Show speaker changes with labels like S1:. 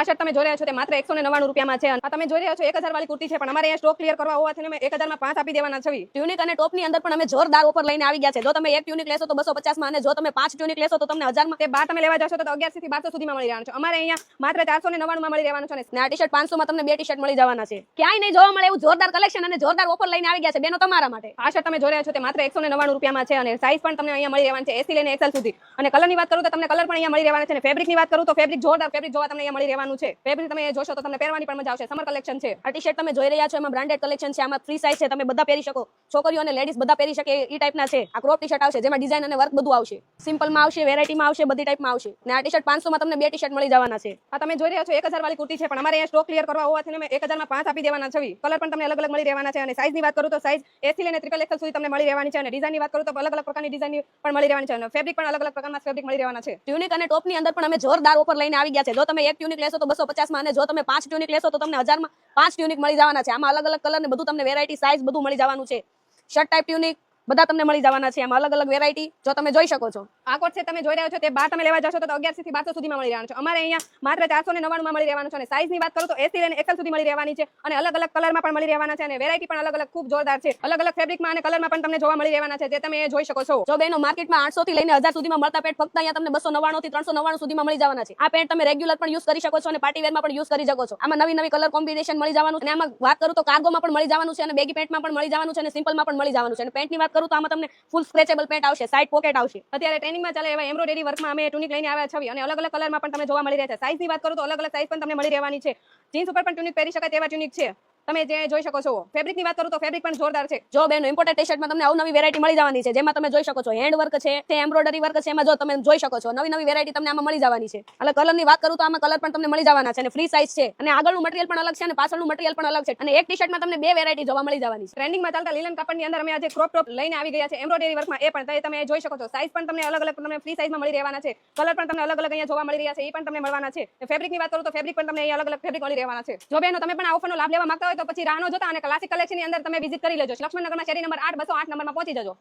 S1: આ શર્ટ તમે જોઈ રહ્યા છો તે માત્ર 199 રૂપિયામાં છે અને આ તમે જોઈ રહ્યા છો 1000 વાળી કુર્તી છે પણ અમારે અહીંયા સ્ટોક ક્લિયર કરવા હોવાથી અમે 1000 માં 5 આપી દેવાના છે. ટ્યુનિક અને ટોપની અંદર પણ અમે જોરદાર ઓફર લઈને આવી ગયા છે. જો તમે એક ટ્યુનિક લેશો તો 250 માં અને જો તમે 5 ટ્યુનિક લેશો તો તમને 1000 માં. તે બાર તમે લેવા જશો તો 1100 થી 1200 સુધીમાં મળી રહેવાનું છે. અમારે અહીંયા માત્ર 499 માં મળી રહેવાનું છે અને આ ટી-શર્ટ 500 માં તમને બે ટી-શર્ટ મળી જવાના છે. ક્યાંય નહીં જોવા મળે એવું જોરદાર કલેક્શન અને જોરદાર ઓફર લઈને આવી ગયા છે બેનો તમારા માટે. આ શર્ટ તમે જોઈ રહ્યા છો તે માત્ર 199 રૂપિયામાં છે અને સાઈઝ પણ તમને અહીંયા મળી રહેવાની છે 80 લઈને XL સુધી. અને કલરની વાત કરું તો તમને કલર પણ અહીંયા મળી રહેવાના છે અને ફેબ્રિકની વાત કરું તો ફેબ્રિક જોરદાર ફેબ્રિક જોવા તમને અહીંયા મળી રહેવાનું છે. ફેબ્રિક તમે જોશો તો તમને પહેરવાની પણ મજા આવશે. સમર કલેક્શન છે. આ ટી-શર્ટ તમે જોઈ રહ્યા છો એમાં બ્રાન્ડેડ કલેક્શન છે. આમાં ફ્રી સાઈઝ છે. તમે બધા પહેરી શકો. છોકરીઓ અને લેડીઝ બધા પહેરી શકે એ ટાઈપના છે. આ ક્રોપ ટી-શર્ટ આવશે જેમાં ડિઝાઇન અને વર્ક બધું આવશે. સિમ્પલમાં આવશે, વેરાયટીમાં આવશે, બધી ટાઈપમાં આવશે. અને આ ટી-શર્ટ 500 માં તમને બે ટી-શર્ટ મળી જવાના છે. આ તમે જોઈ રહ્યા છો 1000 વાળી કુર્તી છે પણ અમારે અહીંયા સ્ટોક ક્લિયર કરવા હોવાથી અમે 1000 માં 5 આપી દેવાના છે. કલર પણ તમને અલગ અલગ મળી રહેવાના છે અને સાઈઝની વાત કરું તો સાઈઝ 80 લઈને XXL સુધી તમને મળી રહેવાની છે અને ડિઝાઇનની વાત કરું તો અલગ અલગ પ્રકારની ડિઝાઇન પણ મળી રહેવાની છે અને ફેબ્રિક પણ અલગ અલગ પ્રકારના ફેબ્રિક મળી રહેવાના છે. ટ્યુનિક અને ટોપની અંદર પણ અમે જોરદાર ઓફર લઈને આવી ગયા છે. જો તમે એક ટ્યુનિક લેશો તો 250 માં અને જો તમે 5 ટ્યુનિક લેશો તો તમને 1000 માં 5 ટ્યુનિક મળી જવાના છે. આમાં અલગ અલગ કલર ને બધું તમને વેરાયટી સાઈઝ બધું મળી જવાનું છે. શર્ટ ટાઈપ ટ્યુનિક બધા તમને મળી જવાના છે. આમાં અલગ અલગ વેરાયટી જો તમે જોઈ શકો છો. આ કોટ છે તમે જોઈ રહ્યા છો તે બાર તમે લેવા જશો તો 1100 થી 1200 સુધીમાં મળી રહેવાનું છે. અમારે અહીંયા માત્ર 499 માં મળી રહેવાનું છે અને સાઈઝની વાત કરું તો 80 લઈને XL સુધી મળી રહેવાની છે અને અલગ અલગ કલરમાં પણ મળી રહેવાના છે અને વેરાયટી પણ અલગ અલગ ખૂબ જોરદાર છે. અલગ અલગ ફેબ્રિકમાં અને કલરમાં પણ તમને જોવા મળી રહેવાના છે જે તમે જોઈ શકો છો. જો બેનો માર્કેટમાં 800 થી લઈને 1000 સુધીમાં મળતા પેન્ટ ફક્ત અહીંયા તમને 299 થી 399 સુધીમાં મળી જવાના છે. આ પેન્ટ તમે રેગ્યુલર પણ યુઝ કરી શકો છો અને પાર્ટી વેરમાં પણ યુઝ કરી શકો છો. આમાં નવી નવી કલર કોમ્બિનેશન મળી જવાનું અને આમાં વાત કરું તો કાર્ગોમાં પણ મળી જવાનું છે અને બેગી પેન્ટમાં પણ મળી જવાનું છે અને સિમ્પલમાં પણ મળી જવાનું છે અને પેન્ટની વાત કરું તો આમાં તમને ફૂલ સ્ટ્રેચેબલ પેન્ટ આવશે, સાઇડ પોકેટ આવશે. અત્યારે ટ્રેનિંગમાં ચાલે એવા એમ્બ્રોઇડરી વર્કમાં અમે ટ્યુનિક લઈને આવ્યા છીએ અને અલગ અલગ કલરમાં પણ તમને જોવા મળી રહ્યા છે. સાઈઝની વાત કરું તો અલગ અલગ સાઈઝ પણ તમને મળી રહેવાની છે. જીન્સ ઉપર પણ ટ્યુનિક પહેરી શકાય તેવા ટ્યુનિક છે. તમે જે જોઈ શકો છો. ફેબ્રિકની વાત કરું તો ફેબ્રિક પણ જોરદાર છે. જો બેનો ઇમ્પોર્ટેડ ટી-શર્ટમાં તમને અવનવી વેરાયટી મળી જવાની છે જેમાં તમે જોઈ શકો છો હેન્ડ વર્ક છે, તે એમ્બ્રોઇડરી વર્ક છે. એમાં જો તમે જોઈ શકો છો નવી નવી વેરાયટી તમને આમાં મળી જવાની છે. એટલે કલરની વાત કરું તો આમાં કલર પણ તમને મળી જવાના છે અને ફ્રી સાઈઝ છે અને આગળનું મટીરીયલ પણ અલગ છે અને પાછળનું મટીરીયલ પણ અલગ છે અને એક ટી-શર્ટમાં તમને બે વેરાયટી જોવા મળી જવાની છે. ટ્રેન્ડિંગમાં ચાલતા લીલન કાપડની અંદર અમે આજે ક્રોપ ટોપ લઈને આવી ગયા છે એમ્બ્રોઇડરી વર્કમાં. એ પણ તમે જોઈ શકો છો. સાઈઝ પણ તમને અલગ અલગ તમને ફ્રી સાઈઝમાં મળી રહેવાના છે. કલર પણ તમને અલગ અલગ અહીંયા જોવા મળી રહ્યા છે. એ પણ તમને મળવાના છે. ફેબ્રિકની વાત કરું તો ફેબ્રિક પણ તમને અહીંયા અલગ અલગ ફેબ્રિક મળી રહેવાના છે. જો બેનો તમે પણ આ ઓફરનો લાભ લેવા માંગતા હોય તો પછી રાહ ન જોતા અને ક્લાસિક કલેક્શનની અંદર તમે વિઝિટ કરી લેજો. લક્ષ્મણનગરમાં શેરી નંબર 8 208 નંબરમાં પહોંચી જજો.